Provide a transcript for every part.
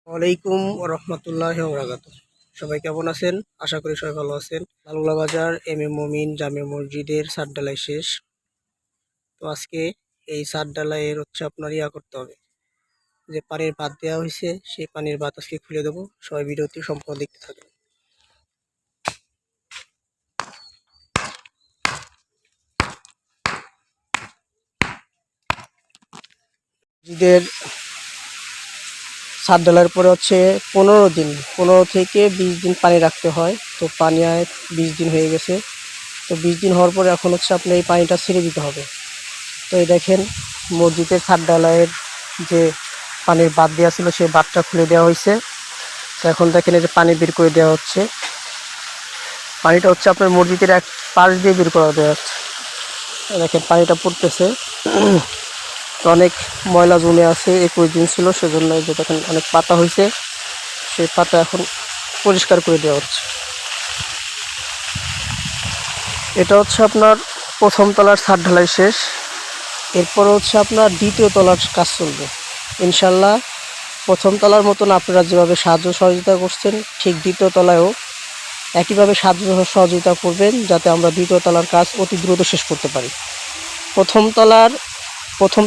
ওয়ালাইকুম রহমতুল্লাহি ওয়া বারাকাতুহু। সবাই কেমন আছেন? আশা করি সবাই ভালো আছেন। লালগোলা বাজার এম এ মমিন জামে মসজিদের ছাদ ঢালাই শেষ। তো আজকে এই ছাদ ঢালাইয়ের আপনার করতে হবে, যে পানির বাঁধ দেওয়া হয়েছে সেই পানির বাঁধ আজকে খুলে দেবো। সবাই ভিডিওটি সম্পূর্ণ দেখতে থাকেন। মসজিদের ছাদ ঢালাইয়ের পরে 15 থেকে 20 দিন পানি রাখতে হয়। তো পানি 20 দিন হয়ে গেছে। তো 20 দিন হওয়ার পরে এখন আপনি এই পানিটা ছেড়ে দিতে হবে। তো এই দেখেন, মসজিদের ছাদ ঢালাইয়ের যে পানির বাঁধ দেওয়া ছিল সেই বাঁধটা খুলে দেওয়া হয়েছে। তো এখন দেখেন এই যে পানি বের করে দেওয়া হচ্ছে। পানিটা আপনার মসজিদের এক পাশ দিয়ে বের করা দেওয়া হচ্ছে। দেখেন পানিটা পড়তেছে। তো অনেক ময়লা জমে আছে, 21 দিন ছিল, সেজন্য এই যে দেখেন অনেক পাতা হয়েছে, সেই পাতা এখন পরিষ্কার করে দেওয়া হচ্ছে। এটা আপনার প্রথম তলার ছাদ ঢালাই শেষ। এরপরে আপনার দ্বিতীয় তলার কাজ চলবে ইনশাল্লাহ। প্রথম তলার মতন আপনারা যেভাবে সাহায্য সহযোগিতা করছেন, ঠিক দ্বিতীয় তলায়ও একইভাবে সাহায্য সহযোগিতা করবেন, যাতে আমরা দ্বিতীয় তলার কাজ অতি দ্রুত শেষ করতে পারি। প্রথম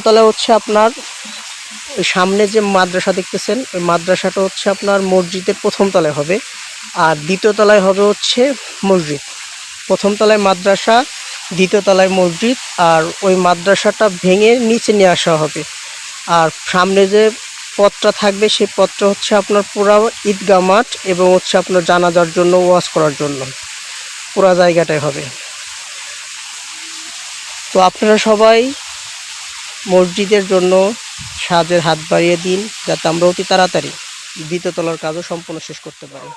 তলায় আপনার ওই সামনে যে মাদ্রাসা দেখতেছেন, ওই মাদ্রাসাটা আপনার মসজিদের প্রথম তলায় হবে, আর দ্বিতীয় তলায় হবে মসজিদ। প্রথম তলায় মাদ্রাসা, দ্বিতীয় তলায় মসজিদ, আর ওই মাদ্রাসাটা ভেঙে নিচে নিয়ে আসা হবে। আর সামনে যে পথটা থাকবে সেই পথটা আপনার পুরা ঈদগাহ মাঠ এবং আপনার জানাজার জন্য, ওয়াজ করার জন্য পুরা জায়গাটাই হবে। তো আপনারা সবাই মসজিদের জন্য সাহায্যের হাত বাড়িয়ে দিন, যাতে আমরা অতি তাড়াতাড়ি দ্বিতীয় তলার কাজও সম্পূর্ণ শেষ করতে পারি।